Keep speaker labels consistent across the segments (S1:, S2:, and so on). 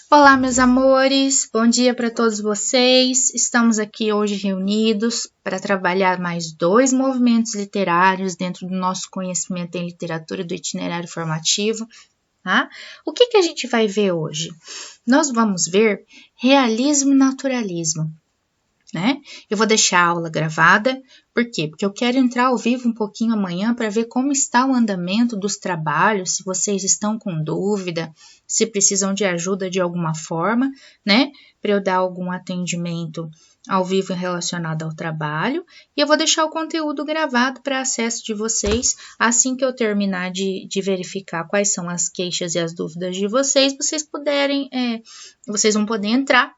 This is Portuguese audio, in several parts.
S1: Olá, meus amores, bom dia para todos vocês. Estamos aqui hoje reunidos para trabalhar mais 2 movimentos literários dentro do nosso conhecimento em literatura do itinerário formativo. Tá? O que a gente vai ver hoje? Nós vamos ver realismo e naturalismo. Né? Eu vou deixar a aula gravada, por quê? Porque eu quero entrar ao vivo um pouquinho amanhã para ver como está o andamento dos trabalhos, se vocês estão com dúvida, se precisam de ajuda de alguma forma, né? Para eu dar algum atendimento ao vivo relacionado ao trabalho, e eu vou deixar o conteúdo gravado para acesso de vocês, assim que eu terminar de verificar quais são as queixas e as dúvidas de vocês, vocês vão poder entrar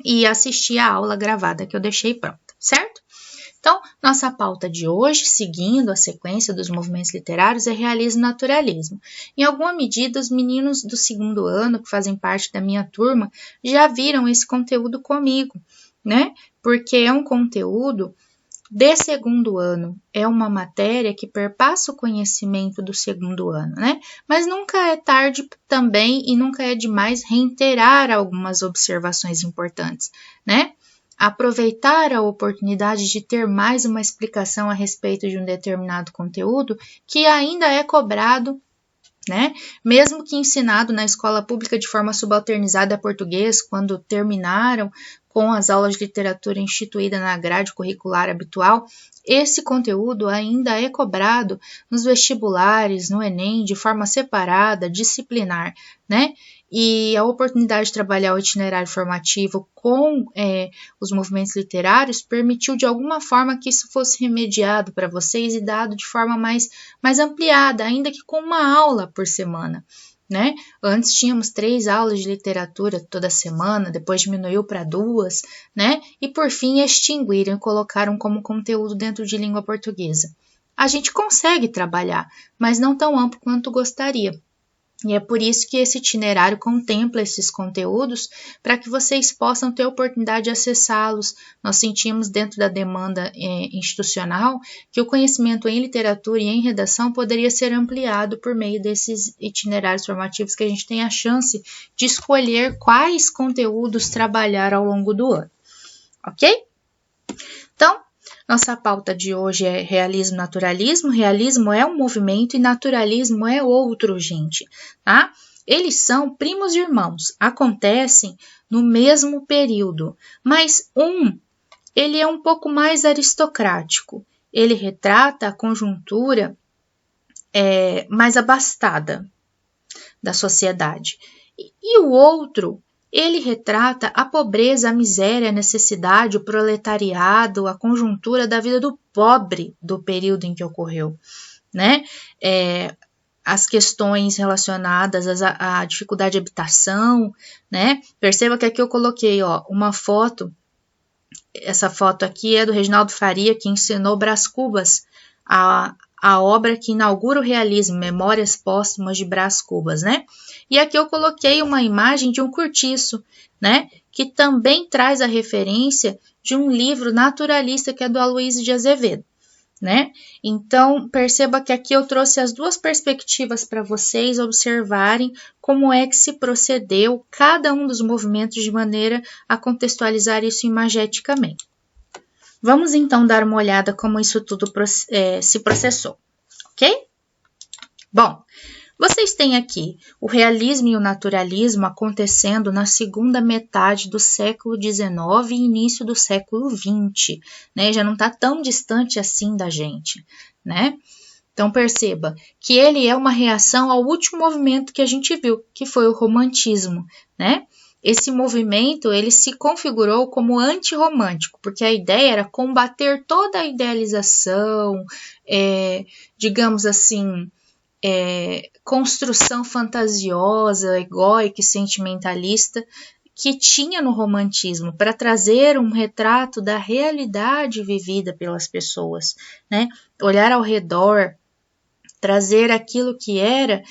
S1: e assistir a aula gravada que eu deixei pronta, certo? Então, nossa pauta de hoje, seguindo a sequência dos movimentos literários, é realismo e naturalismo. Em alguma medida, os meninos do 2º ano, que fazem parte da minha turma, já viram esse conteúdo comigo, né? Porque é um conteúdo de 2º ano, é uma matéria que perpassa o conhecimento do 2º ano, né? Mas nunca é tarde também e nunca é demais reiterar algumas observações importantes, né? Aproveitar a oportunidade de ter mais uma explicação a respeito de um determinado conteúdo que ainda é cobrado, né? Mesmo que ensinado na escola pública de forma subalternizada a português, quando terminaram com as aulas de literatura instituída na grade curricular habitual, esse conteúdo ainda é cobrado nos vestibulares, no Enem, de forma separada, disciplinar, né? E a oportunidade de trabalhar o itinerário formativo com os movimentos literários permitiu de alguma forma que isso fosse remediado para vocês e dado de forma mais ampliada, ainda que com uma aula por semana, né? Antes tínhamos 3 aulas de literatura toda semana, depois diminuiu para 2, né? E por fim extinguiram e colocaram como conteúdo dentro de língua portuguesa. A gente consegue trabalhar, mas não tão amplo quanto gostaria. E é por isso que esse itinerário contempla esses conteúdos para que vocês possam ter a oportunidade de acessá-los. Nós sentimos dentro da demanda institucional que o conhecimento em literatura e em redação poderia ser ampliado por meio desses itinerários formativos que a gente tem a chance de escolher quais conteúdos trabalhar ao longo do ano. Ok? Então, nossa pauta de hoje é realismo e naturalismo. Realismo é um movimento e naturalismo é outro, gente, tá? Eles são primos irmãos, acontecem no mesmo período, mas ele é um pouco mais aristocrático. Ele retrata a conjuntura mais abastada da sociedade. E o outro, ele retrata a pobreza, a miséria, a necessidade, o proletariado, a conjuntura da vida do pobre do período em que ocorreu, né? As questões relacionadas à dificuldade de habitação, né? Perceba que aqui eu coloquei, uma foto. Essa foto aqui é do Reginaldo Faria, que ensinou Brás Cubas, a obra que inaugura o realismo, Memórias Póstumas de Brás Cubas, né? E aqui eu coloquei uma imagem de um cortiço, né? Que também traz a referência de um livro naturalista que é do Aloysio de Azevedo, né? Então, perceba que aqui eu trouxe as 2 perspectivas para vocês observarem como é que se procedeu cada um dos movimentos de maneira a contextualizar isso imageticamente. Vamos então dar uma olhada como isso tudo se processou, ok? Bom, vocês têm aqui o realismo e o naturalismo acontecendo na segunda metade do século XIX e início do século XX, né? Já não está tão distante assim da gente, né? Então perceba que ele é uma reação ao último movimento que a gente viu, que foi o romantismo, né? Esse movimento ele se configurou como antirromântico, porque a ideia era combater toda a idealização, digamos assim, construção fantasiosa, egóica e sentimentalista que tinha no romantismo para trazer um retrato da realidade vivida pelas pessoas, né? Olhar ao redor, trazer aquilo que era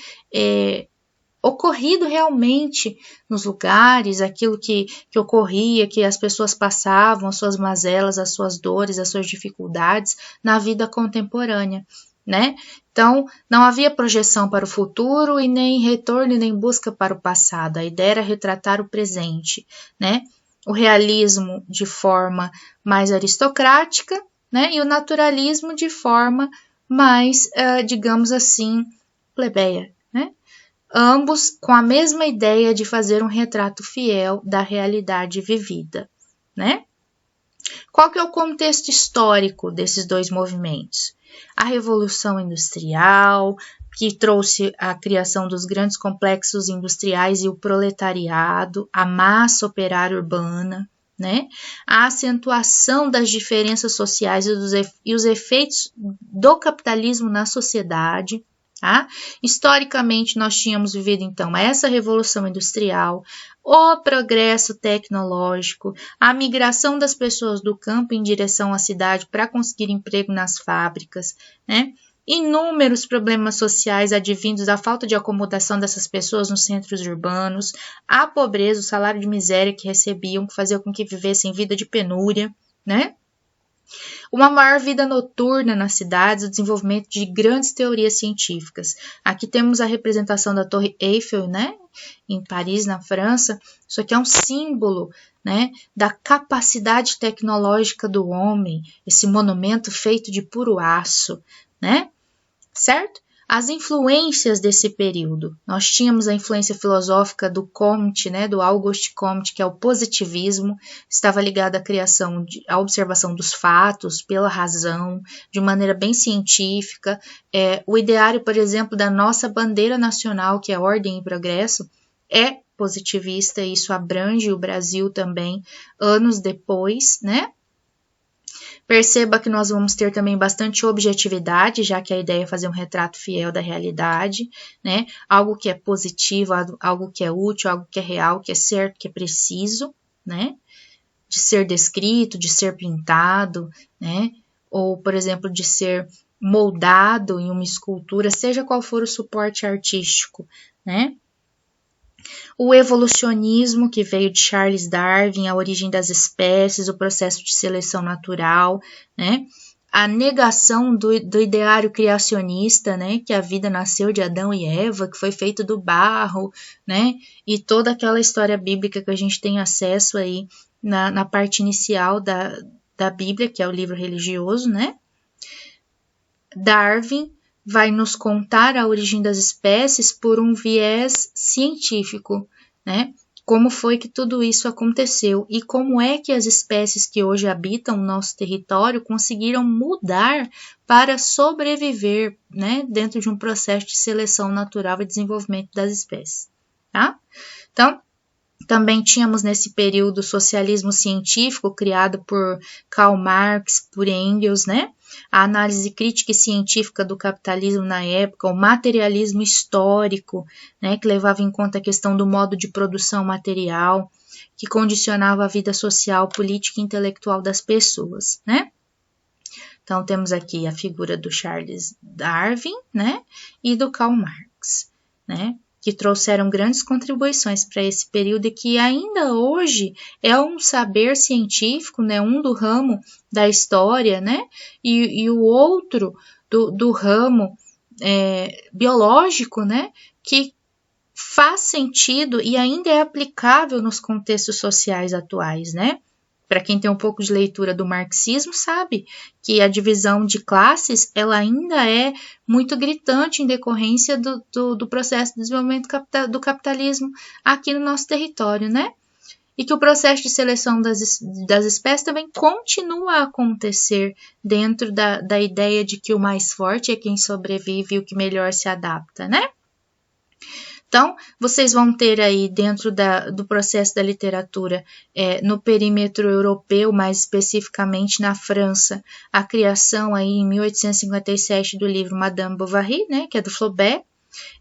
S1: ocorrido realmente nos lugares, aquilo que ocorria, que as pessoas passavam, as suas mazelas, as suas dores, as suas dificuldades na vida contemporânea. né? Então, não havia projeção para o futuro e nem retorno e nem busca para o passado. A ideia era retratar o presente, né? O realismo de forma mais aristocrática, né? E o naturalismo de forma mais, digamos assim, plebeia, né? Ambos com a mesma ideia de fazer um retrato fiel da realidade vivida, né? Qual que é o contexto histórico desses dois movimentos? A Revolução Industrial, que trouxe a criação dos grandes complexos industriais e o proletariado, a massa operária urbana, né? A acentuação das diferenças sociais e os efeitos do capitalismo na sociedade. Tá? Historicamente, nós tínhamos vivido, então, essa revolução industrial, o progresso tecnológico, a migração das pessoas do campo em direção à cidade para conseguir emprego nas fábricas, né? Inúmeros problemas sociais advindos da falta de acomodação dessas pessoas nos centros urbanos, a pobreza, o salário de miséria que recebiam, que fazia com que vivessem vida de penúria, né? Uma maior vida noturna nas cidades, o desenvolvimento de grandes teorias científicas. Aqui temos a representação da Torre Eiffel, né, em Paris, na França. Isso aqui é um símbolo, né, da capacidade tecnológica do homem, esse monumento feito de puro aço, né, certo? As influências desse período. Nós tínhamos a influência filosófica do Comte, né, do Auguste Comte, que é o positivismo, estava ligado à criação, à observação dos fatos pela razão, de maneira bem científica. O ideário, por exemplo, da nossa bandeira nacional, que é Ordem e Progresso, é positivista, e isso abrange o Brasil também, anos depois, né? Perceba que nós vamos ter também bastante objetividade, já que a ideia é fazer um retrato fiel da realidade, né? Algo que é positivo, algo que é útil, algo que é real, que é certo, que é preciso, né? De ser descrito, de ser pintado, né? Ou, por exemplo, de ser moldado em uma escultura, seja qual for o suporte artístico, né? O evolucionismo, que veio de Charles Darwin, a origem das espécies, o processo de seleção natural, né? A negação do ideário criacionista, né? Que a vida nasceu de Adão e Eva, que foi feito do barro, né? E toda aquela história bíblica que a gente tem acesso aí na parte inicial da Bíblia, que é o livro religioso, né? Darwin vai nos contar a origem das espécies por um viés científico, né? Como foi que tudo isso aconteceu e como é que as espécies que hoje habitam o nosso território conseguiram mudar para sobreviver, né? Dentro de um processo de seleção natural e desenvolvimento das espécies, tá? Então, também tínhamos nesse período o socialismo científico criado por Karl Marx, por Engels, né? A análise crítica e científica do capitalismo na época, o materialismo histórico, né, que levava em conta a questão do modo de produção material, que condicionava a vida social, política e intelectual das pessoas, né? Então, temos aqui a figura do Charles Darwin, né, e do Karl Marx, né, que trouxeram grandes contribuições para esse período e que ainda hoje é um saber científico, né, um do ramo da história, né, e o outro do ramo biológico, né, que faz sentido e ainda é aplicável nos contextos sociais atuais, né. Para quem tem um pouco de leitura do marxismo, sabe que a divisão de classes ela ainda é muito gritante em decorrência do processo de desenvolvimento do capitalismo aqui no nosso território, né? E que o processo de seleção das espécies também continua a acontecer dentro da ideia de que o mais forte é quem sobrevive e o que melhor se adapta, né? Então, vocês vão ter aí dentro do processo da literatura, no perímetro europeu, mais especificamente na França, a criação aí em 1857 do livro Madame Bovary, né, que é do Flaubert.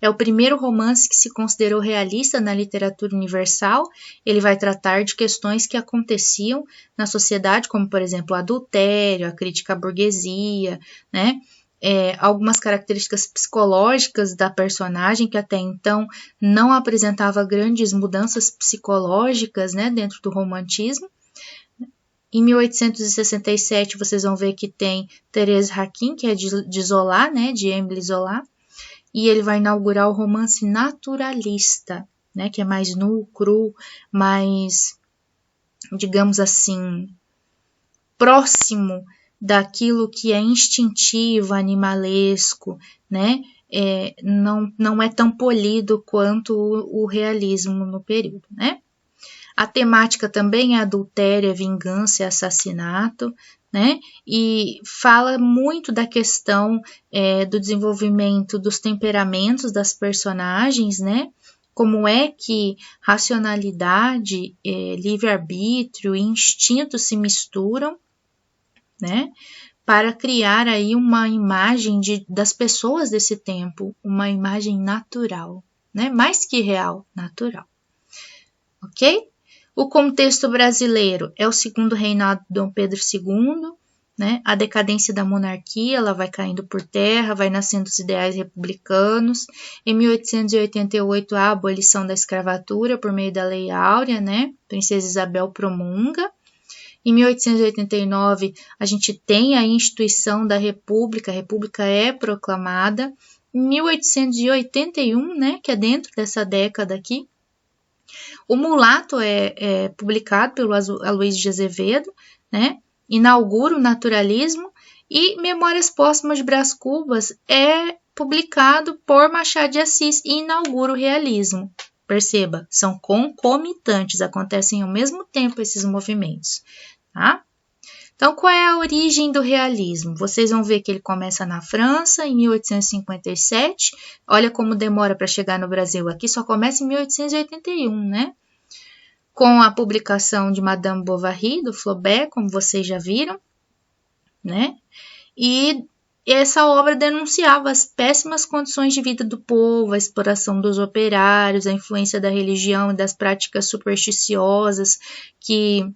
S1: É o primeiro romance que se considerou realista na literatura universal. Ele vai tratar de questões que aconteciam na sociedade, como, por exemplo, o adultério, a crítica à burguesia, né? Algumas características psicológicas da personagem que até então não apresentava grandes mudanças psicológicas, né, dentro do romantismo. Em 1867, vocês vão ver que tem Thérèse Raquin, que é de Zola, né, de Émile Zola, e ele vai inaugurar o romance naturalista, né, que é mais nu, cru, mais, digamos assim, próximo daquilo que é instintivo, animalesco, né, não é tão polido quanto o realismo no período, né. A temática também é adultério, vingança e assassinato, né? E fala muito da questão do desenvolvimento dos temperamentos das personagens, né? Como é que racionalidade, livre-arbítrio e instinto se misturam, né? Para criar aí uma imagem das pessoas desse tempo, uma imagem natural, né? Mais que real, natural. Ok? O contexto brasileiro é o segundo reinado de Dom Pedro II, né? A decadência da monarquia, ela vai caindo por terra, vai nascendo os ideais republicanos. Em 1888, a abolição da escravatura por meio da Lei Áurea, né? Princesa Isabel promulga. Em 1889, a gente tem a instituição da República, a República é proclamada. Em 1881, né? Que é dentro dessa década aqui, o Mulato é publicado pelo Aloysio de Azevedo, né? Inaugura o naturalismo, e Memórias Póstumas de Brás Cubas é publicado por Machado de Assis e inaugura o realismo. Perceba, são concomitantes, acontecem ao mesmo tempo esses movimentos, tá? Então, qual é a origem do realismo? Vocês vão ver que ele começa na França, em 1857. Olha como demora para chegar no Brasil. Aqui só começa em 1881, né? Com a publicação de Madame Bovary, do Flaubert, como vocês já viram, né? E essa obra denunciava as péssimas condições de vida do povo, a exploração dos operários, a influência da religião e das práticas supersticiosas que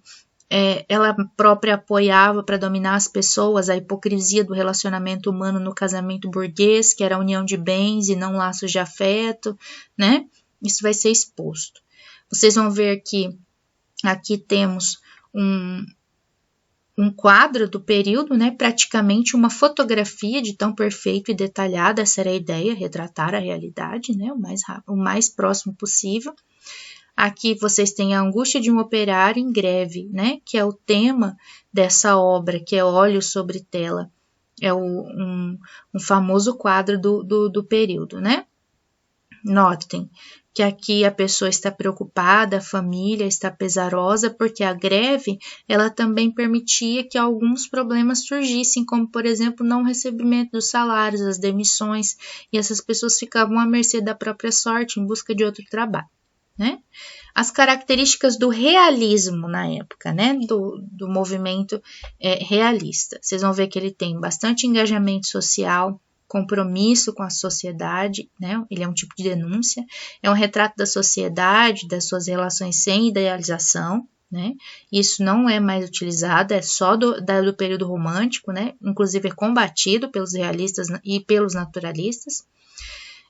S1: ela própria apoiava para dominar as pessoas, a hipocrisia do relacionamento humano no casamento burguês, que era a união de bens e não laços de afeto, né? Isso vai ser exposto. Vocês vão ver que aqui temos um quadro do período, né? Praticamente uma fotografia de tão perfeito e detalhada. Essa era a ideia, retratar a realidade, né? O mais próximo possível. Aqui vocês têm a angústia de um operário em greve, né? Que é o tema dessa obra, que é Óleo sobre Tela. É um famoso quadro do período, né? Notem que aqui a pessoa está preocupada, a família está pesarosa, porque a greve, ela também permitia que alguns problemas surgissem, como, por exemplo, não recebimento dos salários, as demissões, e essas pessoas ficavam à mercê da própria sorte em busca de outro trabalho, né? As características do realismo na época, né? Do movimento realista. Vocês vão ver que ele tem bastante engajamento social, compromisso com a sociedade, né? Ele é um tipo de denúncia, é um retrato da sociedade, das suas relações sem idealização, né? Isso não é mais utilizado, é só do período romântico, né? Inclusive é combatido pelos realistas e pelos naturalistas.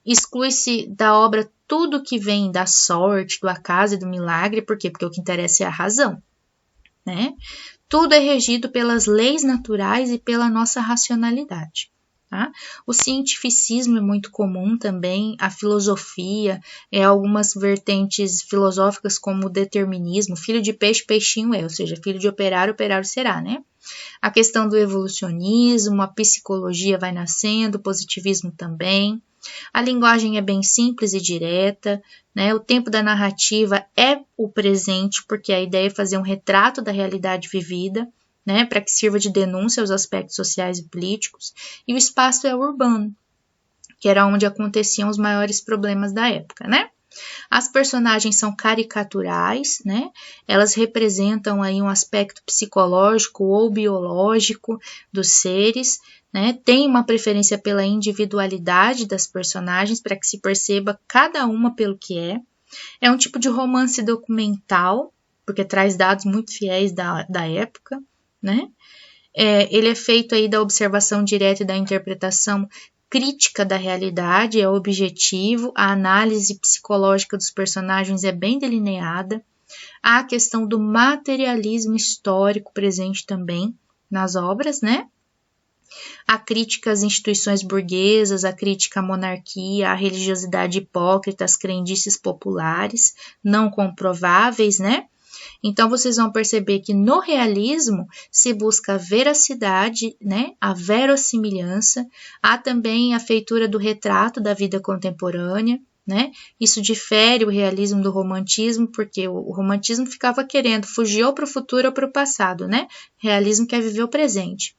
S1: Exclui-se da obra tudo que vem da sorte, do acaso e do milagre. Por quê? Porque o que interessa é a razão, né? Tudo é regido pelas leis naturais e pela nossa racionalidade. Tá? O cientificismo é muito comum também, a filosofia, algumas vertentes filosóficas como o determinismo, filho de peixe, peixinho é, ou seja, filho de operário, operário será, né? A questão do evolucionismo, a psicologia vai nascendo, o positivismo também. A linguagem é bem simples e direta, né? O tempo da narrativa é o presente, porque a ideia é fazer um retrato da realidade vivida, né? Para que sirva de denúncia aos aspectos sociais e políticos. E o espaço é urbano, que era onde aconteciam os maiores problemas da época, né? As personagens são caricaturais, né? Elas representam aí um aspecto psicológico ou biológico dos seres, né? Tem uma preferência pela individualidade das personagens para que se perceba cada uma pelo que é. É um tipo de romance documental, porque traz dados muito fiéis da época, né? Ele é feito aí da observação direta e da interpretação crítica da realidade, é objetivo, a análise psicológica dos personagens é bem delineada, Há a questão do materialismo histórico presente também nas obras, né? A crítica às instituições burguesas, a crítica à monarquia, à religiosidade hipócrita, às crendices populares, não comprováveis, né? Então, vocês vão perceber que no realismo se busca a veracidade, né? A verossimilhança, há também a feitura do retrato da vida contemporânea, né? Isso difere o realismo do romantismo, porque o romantismo ficava querendo fugir ou para o futuro ou para o passado, né? O realismo quer viver o presente.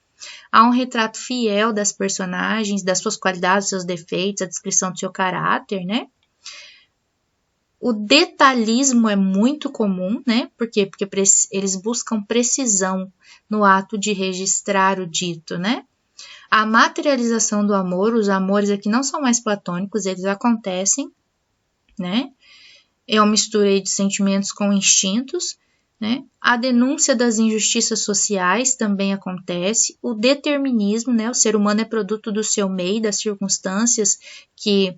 S1: Há um retrato fiel das personagens, das suas qualidades, dos seus defeitos, a descrição do seu caráter, né? O detalhismo é muito comum, né? Por quê? Porque eles buscam precisão no ato de registrar o dito, né? A materialização do amor, os amores aqui não são mais platônicos, eles acontecem, né? É uma mistura aí de sentimentos com instintos, né? A denúncia das injustiças sociais também acontece. O determinismo, né? O ser humano é produto do seu meio, das circunstâncias que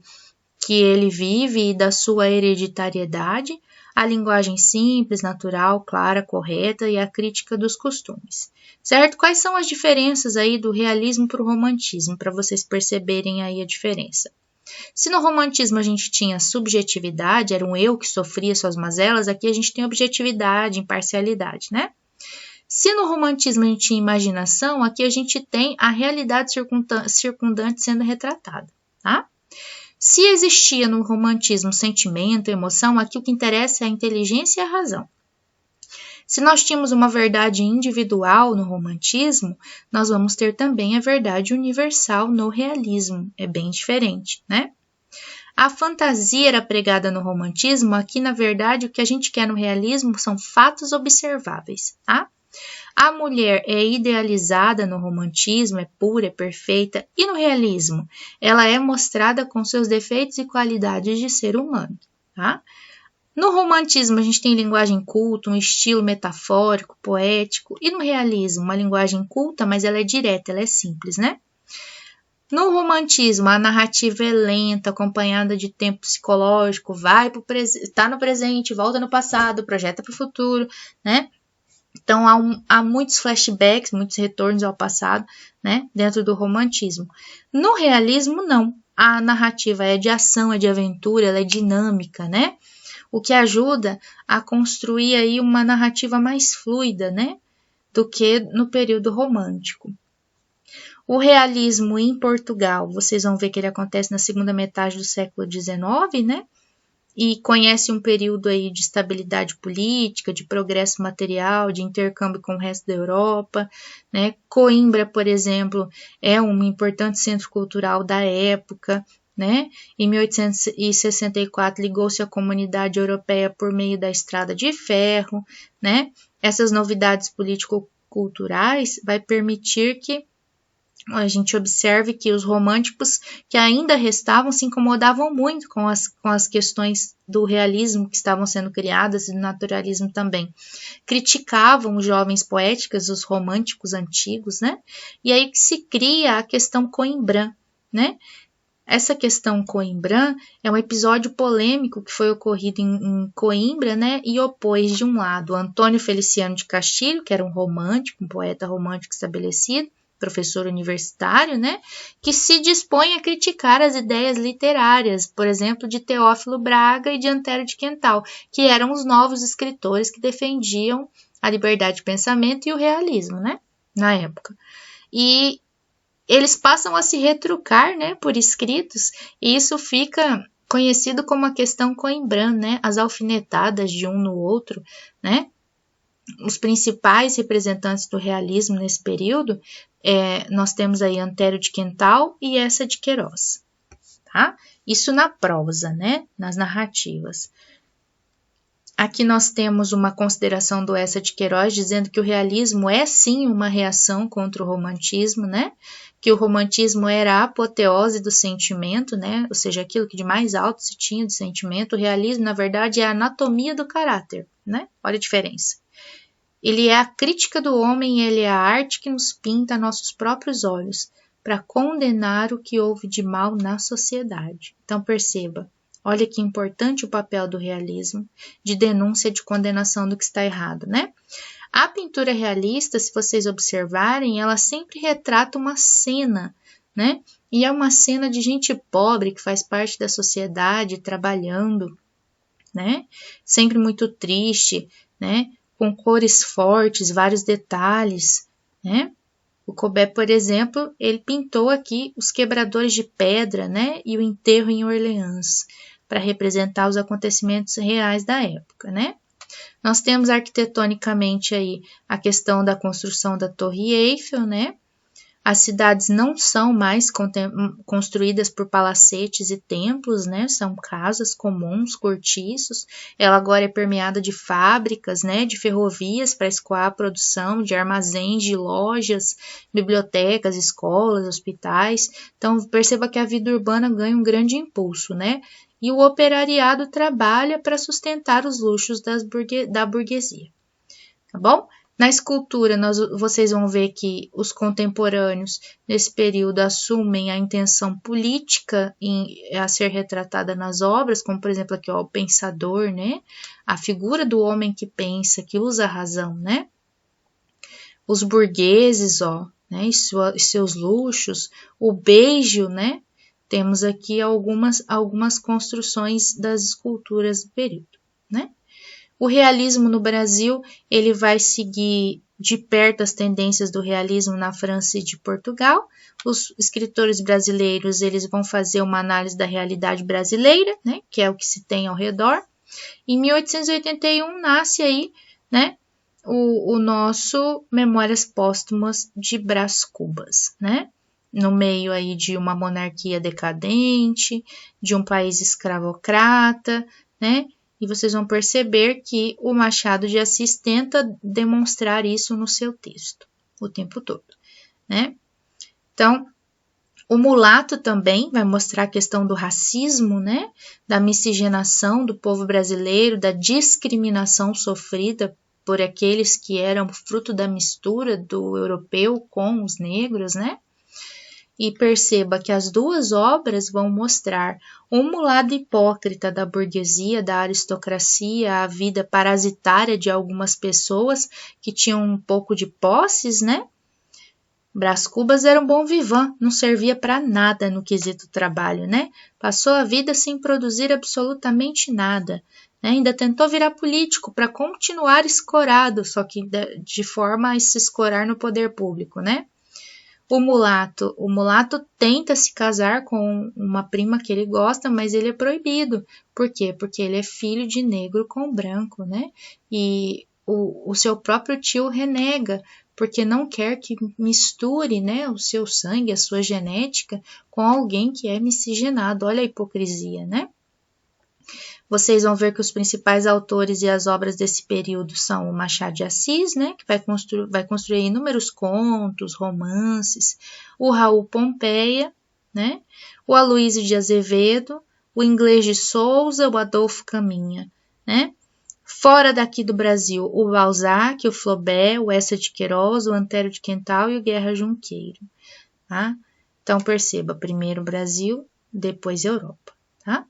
S1: ele vive e da sua hereditariedade. A linguagem simples, natural, clara, correta e a crítica dos costumes. Certo? Quais são as diferenças aí do realismo para o romantismo, para vocês perceberem aí a diferença? Se no romantismo a gente tinha subjetividade, era um eu que sofria suas mazelas, aqui a gente tem objetividade, imparcialidade, né? Se no romantismo a gente tinha imaginação, aqui a gente tem a realidade circundante sendo retratada, tá? Se existia no romantismo sentimento, emoção, aqui o que interessa é a inteligência e a razão. Se nós tínhamos uma verdade individual no romantismo, nós vamos ter também a verdade universal no realismo. É bem diferente, né? A fantasia era pregada no romantismo, aqui na verdade o que a gente quer no realismo são fatos observáveis, tá? A mulher é idealizada no romantismo, é pura, é perfeita, e no realismo ela é mostrada com seus defeitos e qualidades de ser humano, tá? No romantismo, a gente tem linguagem culta, um estilo metafórico, poético, e no realismo, uma linguagem culta, mas ela é direta, ela é simples, né? No romantismo, a narrativa é lenta, acompanhada de tempo psicológico, tá no presente, volta no passado, projeta para o futuro, né? Então, há muitos flashbacks, muitos retornos ao passado, né? Dentro do romantismo. No realismo, não. A narrativa é de ação, é de aventura, ela é dinâmica, né? O que ajuda a construir aí uma narrativa mais fluida, né, do que no período romântico. O realismo em Portugal, vocês vão ver que ele acontece na segunda metade do século XIX, né, e conhece um período aí de estabilidade política, de progresso material, de intercâmbio com o resto da Europa, né. Coimbra, por exemplo, é um importante centro cultural da época, né? Em 1864 ligou-se à comunidade europeia por meio da estrada de ferro, né? Essas novidades político-culturais vai permitir que a gente observe que os românticos que ainda restavam se incomodavam muito com as questões do realismo que estavam sendo criadas e do naturalismo também. Criticavam os jovens poéticas, os românticos antigos, né? E aí que se cria a questão Coimbrã, né? Essa questão Coimbrã é um episódio polêmico que foi ocorrido em Coimbra, né, e opôs de um lado Antônio Feliciano de Castilho, que era um romântico, um poeta romântico estabelecido, professor universitário, né, que se dispõe a criticar as ideias literárias, por exemplo, de Teófilo Braga e de Antero de Quental, que eram os novos escritores que defendiam a liberdade de pensamento e o realismo, né, na época. E eles passam a se retrucar, né, por escritos, e isso fica conhecido como a questão Coimbrã, né, as alfinetadas de um no outro, né. Os principais representantes do realismo nesse período, nós temos aí Antero de Quental e Eça de Queiroz, tá? Isso na prosa, né, nas narrativas. Aqui nós temos uma consideração do Eça de Queiroz dizendo que o realismo é sim uma reação contra o romantismo, né? Que o romantismo era a apoteose do sentimento, né? Ou seja, aquilo que de mais alto se tinha de sentimento. O realismo, na verdade, é a anatomia do caráter, né? Olha a diferença. Ele é a crítica do homem, ele é a arte que nos pinta a nossos próprios olhos para condenar o que houve de mal na sociedade. Então perceba, Olha que importante o papel do realismo, de denúncia, de condenação do que está errado, né? A pintura realista, se vocês observarem, ela sempre retrata uma cena, né? E é uma cena de gente pobre que faz parte da sociedade, trabalhando, né? Sempre muito triste, né? Com cores fortes, vários detalhes, né? O Courbet, por exemplo, ele pintou aqui os quebradores de pedra, né? E o enterro em Orleans, para representar os acontecimentos reais da época, né? Nós temos arquitetonicamente aí a questão da construção da Torre Eiffel, né? As cidades não são mais construídas por palacetes e templos, né? São casas comuns, cortiços. Ela agora é permeada de fábricas, né? De ferrovias para escoar a produção, de armazéns, de lojas, bibliotecas, escolas, hospitais. Então, perceba que a vida urbana ganha um grande impulso, né? E o operariado trabalha para sustentar os luxos da burguesia. Tá bom? Na escultura, vocês vão ver que os contemporâneos nesse período assumem a intenção política a ser retratada nas obras, como por exemplo aqui ó, o pensador, né? A figura do homem que pensa, que usa a razão, né? Os burgueses, ó, né? E seus luxos, o beijo, né? Temos aqui algumas construções das esculturas do período, né? O realismo no Brasil, ele vai seguir de perto as tendências do realismo na França e de Portugal. Os escritores brasileiros, eles vão fazer uma análise da realidade brasileira, né, que é o que se tem ao redor. Em 1881 nasce aí, né, o nosso Memórias Póstumas de Brás Cubas, né? No meio aí de uma monarquia decadente, de um país escravocrata, né? E vocês vão perceber que o Machado de Assis tenta demonstrar isso no seu texto, o tempo todo, né? Então, o Mulato também vai mostrar a questão do racismo, né? Da miscigenação do povo brasileiro, da discriminação sofrida por aqueles que eram fruto da mistura do europeu com os negros, né? E perceba que as duas obras vão mostrar um lado hipócrita da burguesia, da aristocracia, a vida parasitária de algumas pessoas que tinham um pouco de posses, né? Brás Cubas era um bom vivant, não servia para nada no quesito trabalho, né? Passou a vida sem produzir absolutamente nada. Né? Ainda tentou virar político para continuar escorado, só que de forma a se escorar no poder público, né? O mulato tenta se casar com uma prima que ele gosta, mas ele é proibido. Por quê? Porque ele é filho de negro com branco, né? E o seu próprio tio renega, porque não quer que misture, né, o seu sangue, a sua genética, com alguém que é miscigenado. Olha a hipocrisia, né? Vocês vão ver que os principais autores e as obras desse período são o Machado de Assis, né, que vai construir inúmeros contos, romances, o Raul Pompeia, né, o Aloysio de Azevedo, o Inglês de Souza, o Adolfo Caminha, né. Fora daqui do Brasil, o Balzac, o Flaubert, o Eça de Queiroz, o Antero de Quental e o Guerra Junqueiro, tá? Então perceba, primeiro Brasil, depois Europa, tá?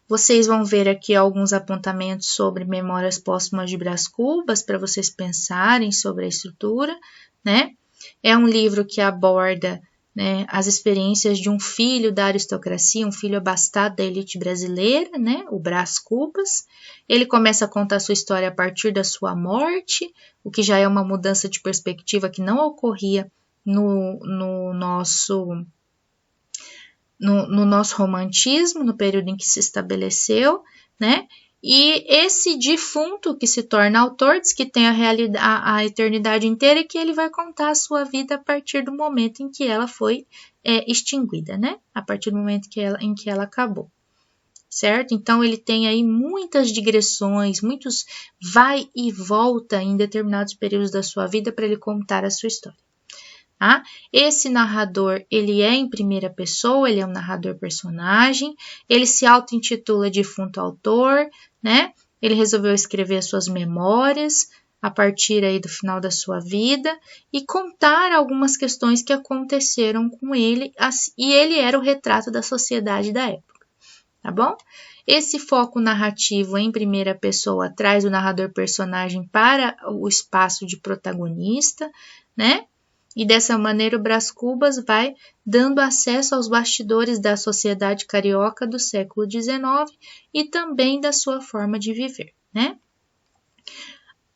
S1: Vocês vão ver aqui alguns apontamentos sobre Memórias Póstumas de Brás Cubas, para vocês pensarem sobre a estrutura, né? É um livro que aborda, né, as experiências de um filho da aristocracia, um filho abastado da elite brasileira, né, o Brás Cubas. Ele começa a contar a sua história a partir da sua morte, o que já é uma mudança de perspectiva que não ocorria no nosso romantismo, no período em que se estabeleceu, né? E esse defunto que se torna autor diz que tem a eternidade inteira e que ele vai contar a sua vida a partir do momento em que ela foi extinguida, né? A partir do momento em que ela acabou, certo? Então ele tem aí muitas digressões, muitos vai e volta em determinados períodos da sua vida para ele contar a sua história. Tá? Esse narrador, ele é em primeira pessoa, ele é um narrador personagem, ele se auto-intitula defunto autor, né? Ele resolveu escrever as suas memórias a partir aí do final da sua vida e contar algumas questões que aconteceram com ele, e ele era o retrato da sociedade da época. tá bom? Esse foco narrativo em primeira pessoa traz o narrador-personagem para o espaço de protagonista, né? E dessa maneira o Brás Cubas vai dando acesso aos bastidores da sociedade carioca do século XIX e também da sua forma de viver, né?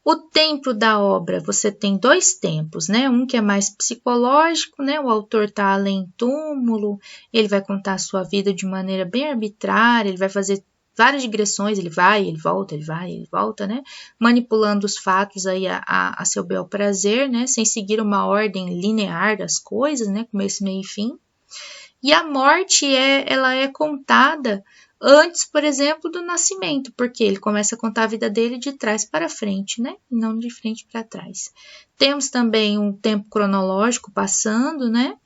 S1: O tempo da obra, você tem dois tempos, né? Um que é mais psicológico, né? O autor está além túmulo, ele vai contar a sua vida de maneira bem arbitrária, ele vai fazer várias digressões, ele vai, ele volta, né? Manipulando os fatos aí a seu bel prazer, né? Sem seguir uma ordem linear das coisas, né? Começo, meio e fim. E a morte, ela é contada antes, por exemplo, do nascimento, porque ele começa a contar a vida dele de trás para frente, né? E não de frente para trás. Temos também um tempo cronológico passando, né?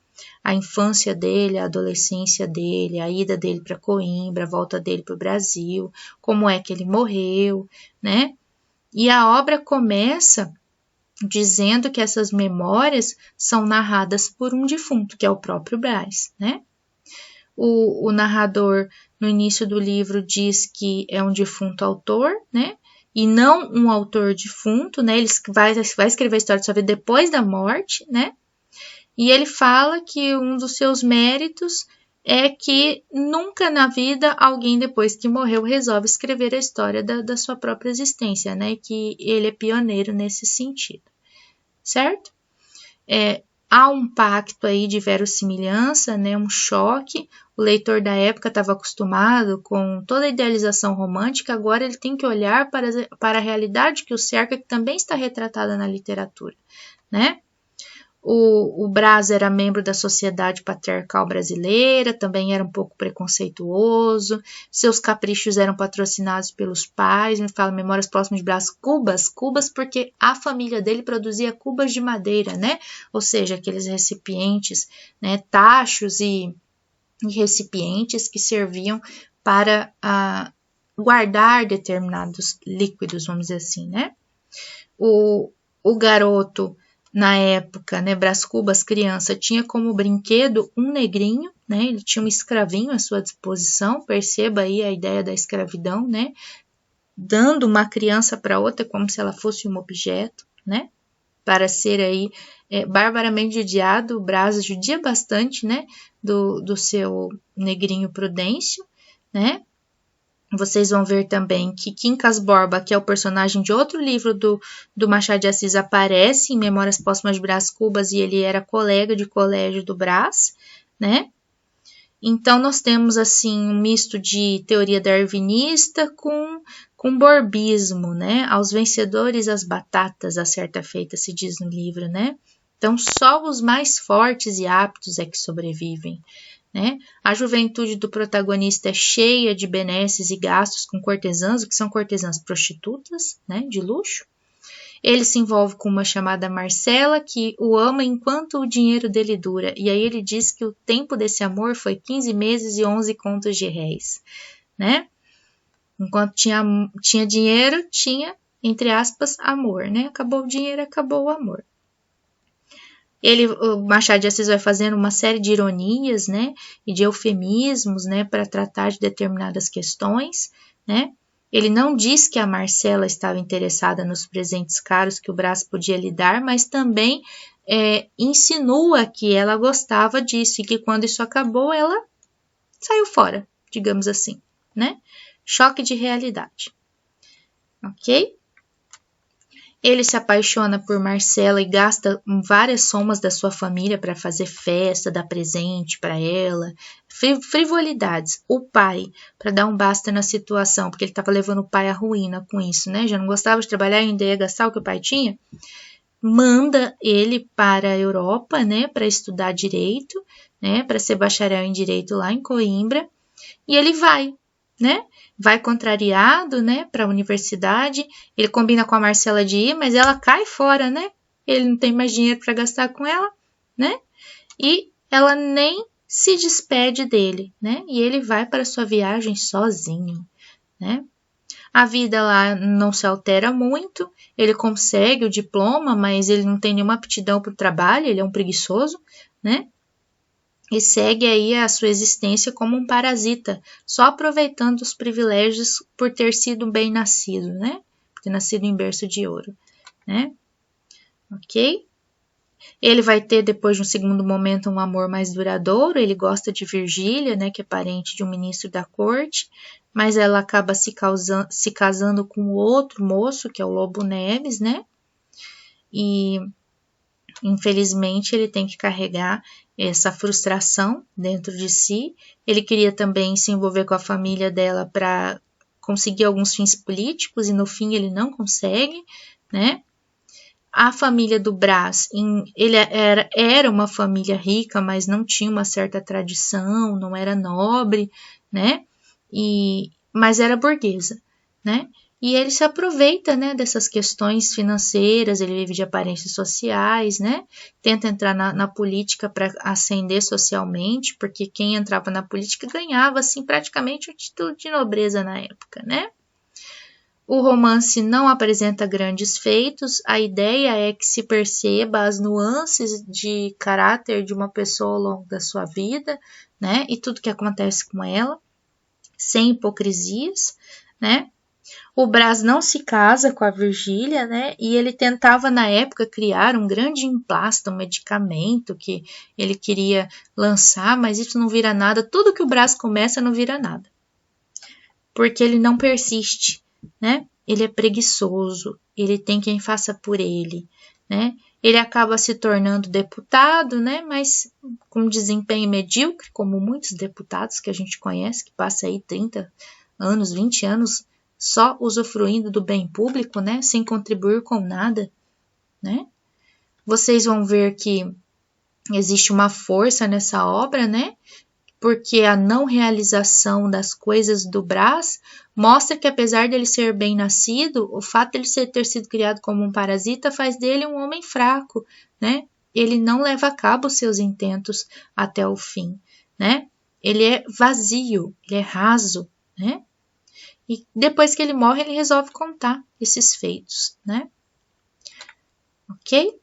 S1: A infância dele, a adolescência dele, a ida dele para Coimbra, a volta dele para o Brasil, como é que ele morreu, né? E a obra começa dizendo que essas memórias são narradas por um defunto, que é o próprio Brás, né? O narrador, no início do livro, diz que é um defunto autor, né? E não um autor defunto, né? Ele vai escrever a história de sua vida depois da morte, né? E ele fala que um dos seus méritos é que nunca na vida alguém, depois que morreu, resolve escrever a história da sua própria existência, né? Que ele é pioneiro nesse sentido, certo? Há um pacto aí de verossimilhança, né? Um choque. O leitor da época estava acostumado com toda a idealização romântica, agora ele tem que olhar para a realidade que o cerca, que também está retratada na literatura, né? O Brás era membro da Sociedade Patriarcal Brasileira, também era um pouco preconceituoso, seus caprichos eram patrocinados pelos pais, me fala Memórias Próximas de Brás, cubas porque a família dele produzia cubas de madeira, né? Ou seja, aqueles recipientes, né, tachos e recipientes que serviam para guardar determinados líquidos, vamos dizer assim, né? O garoto, na época, né, Brás Cubas, criança, tinha como brinquedo um negrinho, né? Ele tinha um escravinho à sua disposição, perceba aí a ideia da escravidão, né? Dando uma criança para outra como se ela fosse um objeto, né? Para ser aí barbaramente judiado, o Brás judia bastante, né? Do seu negrinho Prudêncio, né? Vocês vão ver também que Quincas Borba, que é o personagem de outro livro do Machado de Assis, aparece em Memórias Póstumas de Brás Cubas e ele era colega de colégio do Brás, né? Então, nós temos, assim, um misto de teoria darwinista com borbismo, né? Aos vencedores as batatas, a certa feita, se diz no livro, né? Então, só os mais fortes e aptos é que sobrevivem, né? A juventude do protagonista é cheia de benesses e gastos com cortesãs, o que são cortesãs prostitutas, né, de luxo. Ele se envolve com uma chamada Marcela, que o ama enquanto o dinheiro dele dura. E aí ele diz que o tempo desse amor foi 15 meses e 11 contos de réis, né? Enquanto tinha dinheiro, tinha, entre aspas, amor, né? Acabou o dinheiro, acabou o amor. O Machado de Assis vai fazendo uma série de ironias, né, e de eufemismos, né, para tratar de determinadas questões, né. Ele não diz que a Marcela estava interessada nos presentes caros que o Brás podia lhe dar, mas também insinua que ela gostava disso e que quando isso acabou, ela saiu fora, digamos assim, né. Choque de realidade. Ok? Ele se apaixona por Marcela e gasta várias somas da sua família para fazer festa, dar presente para ela. Frivolidades. O pai, para dar um basta na situação, porque ele estava levando o pai à ruína com isso, né? Já não gostava de trabalhar e ainda ia gastar o que o pai tinha. Manda ele para a Europa, né? Para estudar direito, né? Para ser bacharel em direito lá em Coimbra. E ele vai, né? Vai contrariado, né, para a universidade, ele combina com a Marcela de ir, mas ela cai fora, né, ele não tem mais dinheiro para gastar com ela, né, e ela nem se despede dele, né, e ele vai para sua viagem sozinho, né. A vida lá não se altera muito, ele consegue o diploma, mas ele não tem nenhuma aptidão para o trabalho, ele é um preguiçoso, né. e segue aí a sua existência como um parasita, só aproveitando os privilégios por ter sido bem nascido, né? Por ter nascido em berço de ouro, né? Ok? Ele vai ter, depois de um segundo momento, um amor mais duradouro. Ele gosta de Virgília, né, que é parente de um ministro da corte, mas ela acaba se casando com outro moço, que é o Lobo Neves, né? E, infelizmente, ele tem que carregar essa frustração dentro de si. Ele queria também se envolver com a família dela para conseguir alguns fins políticos, e no fim ele não consegue, né? A família do Brás, ele era uma família rica, mas não tinha uma certa tradição, não era nobre, né? Mas era burguesa, né? E ele se aproveita, né, dessas questões financeiras, ele vive de aparências sociais, né? Tenta entrar na política para ascender socialmente, porque quem entrava na política ganhava, assim, praticamente o título de nobreza na época, né? O romance não apresenta grandes feitos, a ideia é que se perceba as nuances de caráter de uma pessoa ao longo da sua vida, né? E tudo que acontece com ela, sem hipocrisias, né? O Brás não se casa com a Virgília, né? E ele tentava, na época, criar um grande emplasto, um medicamento que ele queria lançar, mas isso não vira nada. Tudo que o Brás começa não vira nada. Porque ele não persiste, né? Ele é preguiçoso, ele tem quem faça por ele, né? Ele acaba se tornando deputado, né? Mas com desempenho medíocre, como muitos deputados que a gente conhece, que passa aí 30 anos, 20 anos só usufruindo do bem público, né? Sem contribuir com nada, né? Vocês vão ver que existe uma força nessa obra, né? Porque a não realização das coisas do Brás mostra que, apesar dele ser bem nascido, o fato de ele ter sido criado como um parasita faz dele um homem fraco, né? Ele não leva a cabo os seus intentos até o fim, né? Ele é vazio, ele é raso, né? E depois que ele morre, ele resolve contar esses feitos, né? Ok?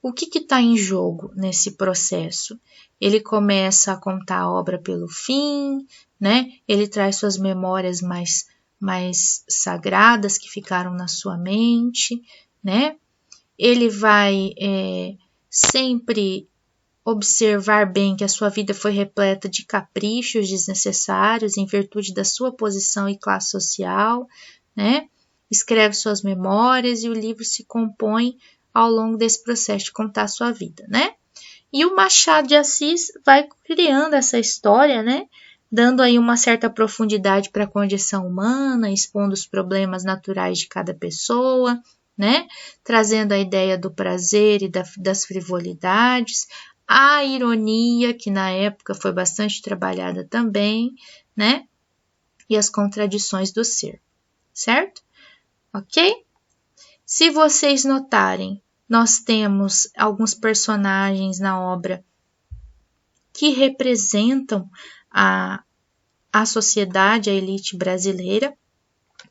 S1: O que está em jogo nesse processo? Ele começa a contar a obra pelo fim, né? Ele traz suas memórias mais sagradas que ficaram na sua mente, né? Ele vai sempre observar bem que a sua vida foi repleta de caprichos desnecessários em virtude da sua posição e classe social, né? Escreve suas memórias e o livro se compõe ao longo desse processo de contar a sua vida, né? E o Machado de Assis vai criando essa história, né? Dando aí uma certa profundidade para a condição humana, expondo os problemas naturais de cada pessoa, né? Trazendo a ideia do prazer e das frivolidades, a ironia, que na época foi bastante trabalhada também, né? E as contradições do ser, certo? Ok? Se vocês notarem, nós temos alguns personagens na obra que representam a sociedade, a elite brasileira.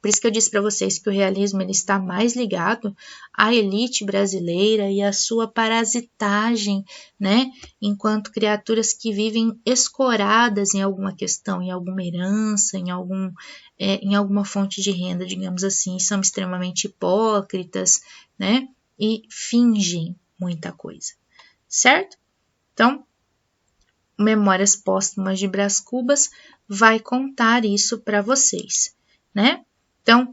S1: Por isso que eu disse para vocês que o realismo ele está mais ligado à elite brasileira e à sua parasitagem, né? Enquanto criaturas que vivem escoradas em alguma questão, em alguma herança, em alguma fonte de renda, digamos assim, são extremamente hipócritas, né? E fingem muita coisa, certo? Então, Memórias Póstumas de Brás Cubas vai contar isso para vocês, né? Então,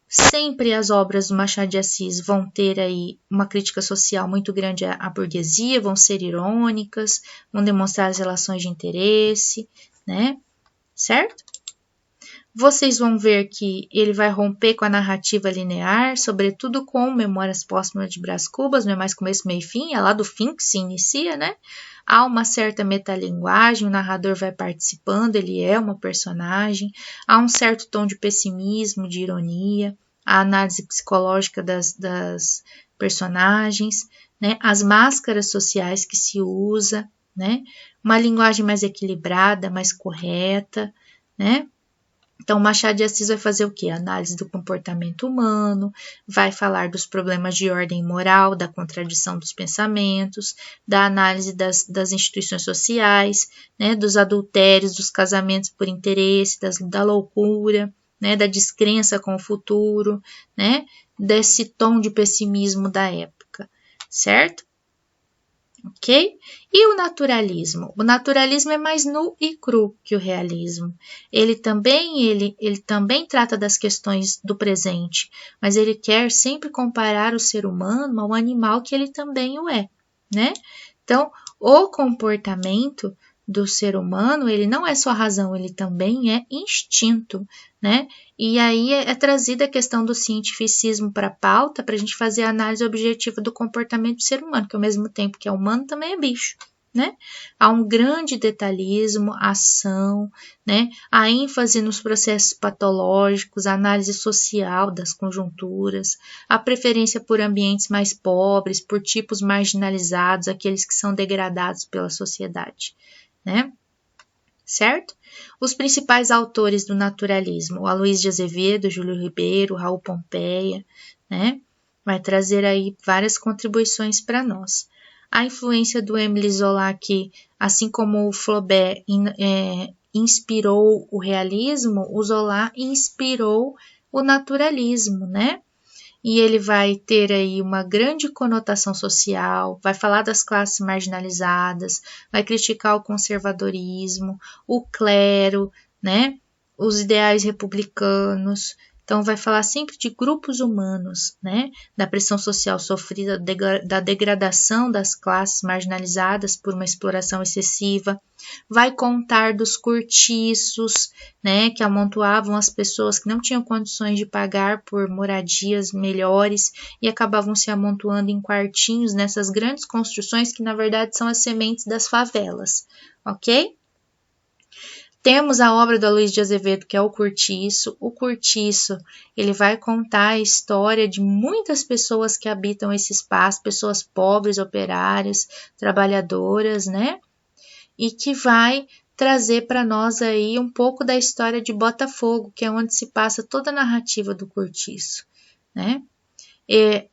S1: sempre as obras do Machado de Assis vão ter aí uma crítica social muito grande à burguesia, vão ser irônicas, vão demonstrar as relações de interesse, né? Certo? Vocês vão ver que ele vai romper com a narrativa linear, sobretudo com Memórias Póstumas de Brás Cubas, não é mais começo, meio e fim, é lá do fim que se inicia, né? Há uma certa metalinguagem, o narrador vai participando, ele é uma personagem, há um certo tom de pessimismo, de ironia, a análise psicológica das personagens, né? As máscaras sociais que se usa, né? Uma linguagem mais equilibrada, mais correta, né? Então, Machado de Assis vai fazer o quê? Análise do comportamento humano, vai falar dos problemas de ordem moral, da contradição dos pensamentos, da análise das instituições sociais, né, dos adultérios, dos casamentos por interesse, da loucura, né, da descrença com o futuro, né, desse tom de pessimismo da época, certo? Ok? E o naturalismo? O naturalismo é mais nu e cru que o realismo. Ele também trata das questões do presente, mas ele quer sempre comparar o ser humano ao animal que ele também o é, né? Então, o comportamento do ser humano, ele não é só razão, ele também é instinto, né? E aí é trazida a questão do cientificismo para a pauta para a gente fazer a análise objetiva do comportamento do ser humano, que ao mesmo tempo que é humano também é bicho, né? Há um grande detalhismo, ação, né? A ênfase nos processos patológicos, a análise social das conjunturas, a preferência por ambientes mais pobres, por tipos marginalizados, aqueles que são degradados pela sociedade, né? Certo? Os principais autores do naturalismo, Aloysio de Azevedo, Júlio Ribeiro, Raul Pompeia, né? Vai trazer aí várias contribuições para nós. A influência do Émile Zola, que, assim como o Flaubert inspirou o realismo, o Zola inspirou o naturalismo, né? E ele vai ter aí uma grande conotação social, vai falar das classes marginalizadas, vai criticar o conservadorismo, o clero, né? Os ideais republicanos. Então, vai falar sempre de grupos humanos, né? Da pressão social sofrida, da degradação das classes marginalizadas por uma exploração excessiva. Vai contar dos cortiços, né? Que amontoavam as pessoas que não tinham condições de pagar por moradias melhores e acabavam se amontoando em quartinhos nessas grandes construções que, na verdade, são as sementes das favelas, ok? Temos a obra do Aloysio de Azevedo, que é o Cortiço. O Cortiço, ele vai contar a história de muitas pessoas que habitam esse espaço, pessoas pobres, operárias, trabalhadoras, né? E que vai trazer para nós aí um pouco da história de Botafogo, que é onde se passa toda a narrativa do Cortiço, né?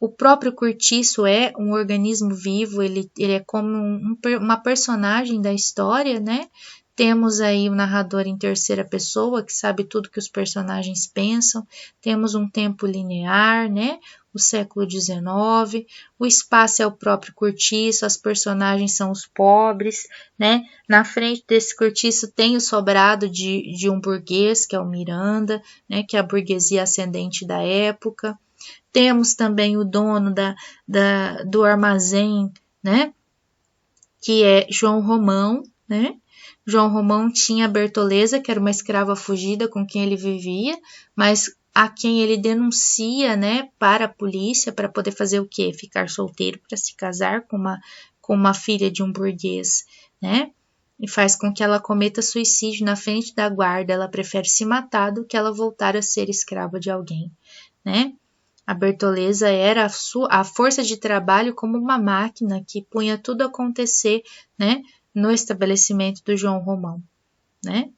S1: O próprio Cortiço é um organismo vivo, ele é como uma personagem da história, né? Temos aí o narrador em terceira pessoa, que sabe tudo que os personagens pensam. Temos um tempo linear, né? O século XIX. O espaço é o próprio cortiço, as personagens são os pobres, né? Na frente desse cortiço tem o sobrado de um burguês, que é o Miranda, né? Que é a burguesia ascendente da época. Temos também o dono do armazém, né? Que é João Romão, né? João Romão tinha a Bertoleza, que era uma escrava fugida com quem ele vivia, mas a quem ele denuncia, né, para a polícia, para poder fazer o quê? Ficar solteiro para se casar com uma filha de um burguês, né? E faz com que ela cometa suicídio na frente da guarda. Ela prefere se matar do que ela voltar a ser escrava de alguém, né? A Bertoleza era a força de trabalho como uma máquina que punha tudo a acontecer, né? No estabelecimento do João Romão, né?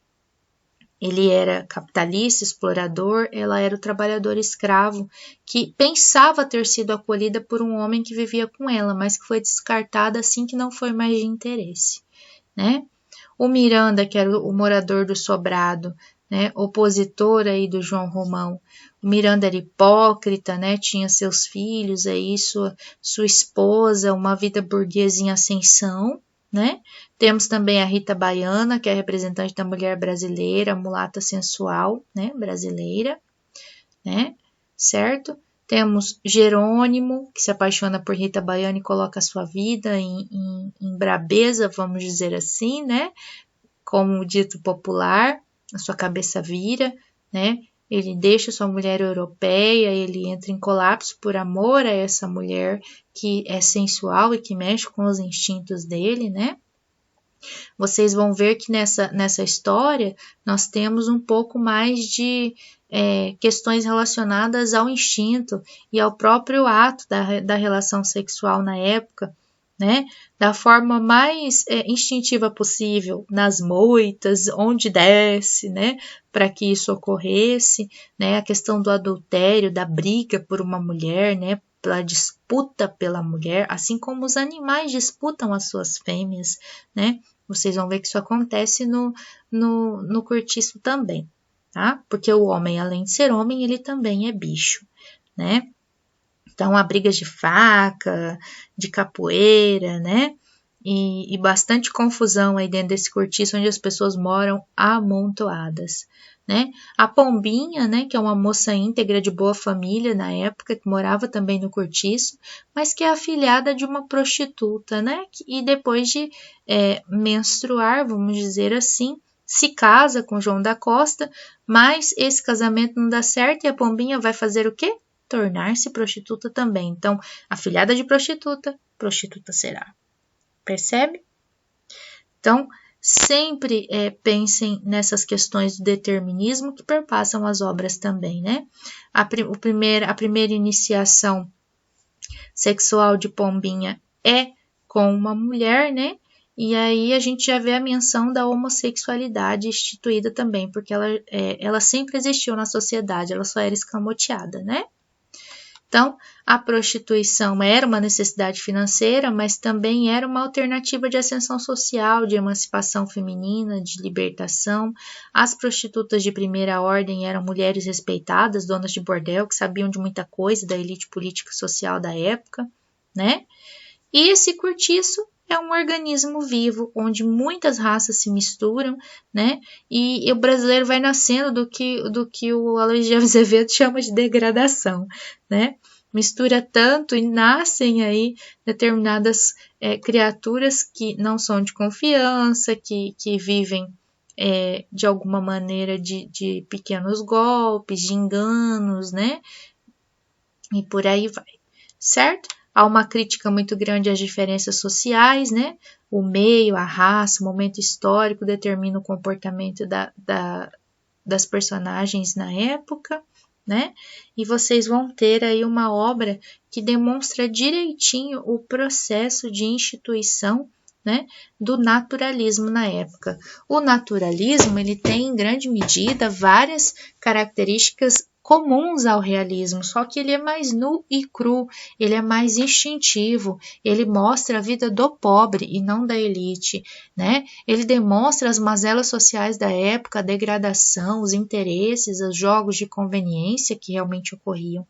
S1: Ele era capitalista, explorador, ela era o trabalhador escravo que pensava ter sido acolhida por um homem que vivia com ela, mas que foi descartada assim que não foi mais de interesse, né? O Miranda, que era o morador do sobrado, né? Opositor aí do João Romão. O Miranda era hipócrita, né? Tinha seus filhos aí, sua esposa, uma vida burguesa em ascensão, né? Temos também a Rita Baiana, que é a representante da mulher brasileira, mulata sensual, né? Brasileira, né? Certo? Temos Jerônimo, que se apaixona por Rita Baiana e coloca a sua vida em brabeza, vamos dizer assim, né? Como o dito popular, a sua cabeça vira, né? Ele deixa sua mulher europeia, ele entra em colapso por amor a essa mulher que é sensual e que mexe com os instintos dele, né? Vocês vão ver que nessa história nós temos um pouco mais de questões relacionadas ao instinto e ao próprio ato da relação sexual na época, né, da forma mais instintiva possível, nas moitas, onde desce, né, para que isso ocorresse, né, a questão do adultério, da briga por uma mulher, né, pela disputa pela mulher, assim como os animais disputam as suas fêmeas, né, vocês vão ver que isso acontece no cortiço também, tá, porque o homem, além de ser homem, ele também é bicho, né. Então, há brigas de faca, de capoeira, né? E bastante confusão aí dentro desse cortiço onde as pessoas moram amontoadas, né? A Pombinha, né, que é uma moça íntegra de boa família na época, que morava também no cortiço, mas que é afilhada de uma prostituta, né? E depois de menstruar, vamos dizer assim, se casa com João da Costa, mas esse casamento não dá certo e a Pombinha vai fazer o quê? Tornar-se prostituta também. Então, afilhada de prostituta, prostituta será. Percebe? Então, sempre pensem nessas questões do determinismo que perpassam as obras também, né? A primeira iniciação sexual de Pombinha é com uma mulher, né? E aí a gente já vê a menção da homossexualidade instituída também, porque ela sempre existiu na sociedade, ela só era escamoteada, né? Então, a prostituição era uma necessidade financeira, mas também era uma alternativa de ascensão social, de emancipação feminina, de libertação. As prostitutas de primeira ordem eram mulheres respeitadas, donas de bordel, que sabiam de muita coisa da elite política e social da época, né? E esse cortiço é um organismo vivo, onde muitas raças se misturam, né? E o brasileiro vai nascendo do que o Aloysio de Azevedo chama de degradação, né? Mistura tanto e nascem aí determinadas criaturas que não são de confiança, que vivem de alguma maneira de pequenos golpes, de enganos, né? E por aí vai, certo? Há uma crítica muito grande às diferenças sociais, né? O meio, a raça, o momento histórico determina o comportamento das personagens na época, né? E vocês vão ter aí uma obra que demonstra direitinho o processo de instituição, né, do naturalismo na época. O naturalismo, ele tem em grande medida várias características comuns ao realismo, só que ele é mais nu e cru, ele é mais instintivo, ele mostra a vida do pobre e não da elite, né? Ele demonstra as mazelas sociais da época, a degradação, os interesses, os jogos de conveniência que realmente ocorriam,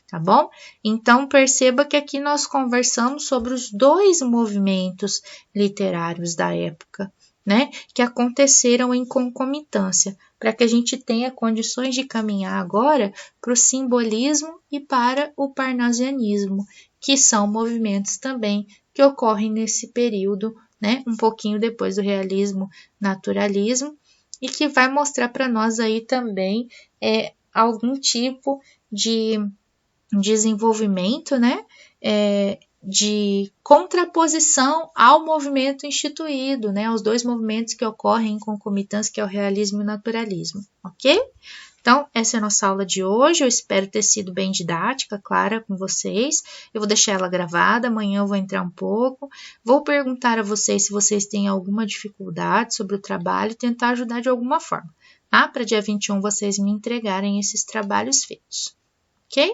S1: tá bom? Então perceba que aqui nós conversamos sobre os dois movimentos literários da época, né, que aconteceram em concomitância, para que a gente tenha condições de caminhar agora para o simbolismo e para o parnasianismo, que são movimentos também que ocorrem nesse período, né, um pouquinho depois do realismo, naturalismo, e que vai mostrar para nós aí também algum tipo de desenvolvimento, né, de contraposição ao movimento instituído, né, aos dois movimentos que ocorrem em concomitância, que é o realismo e o naturalismo, ok? Então, essa é a nossa aula de hoje, eu espero ter sido bem didática, clara com vocês, eu vou deixar ela gravada, amanhã eu vou entrar um pouco, vou perguntar a vocês se vocês têm alguma dificuldade sobre o trabalho e tentar ajudar de alguma forma, tá? Para dia 21 vocês me entregarem esses trabalhos feitos, ok?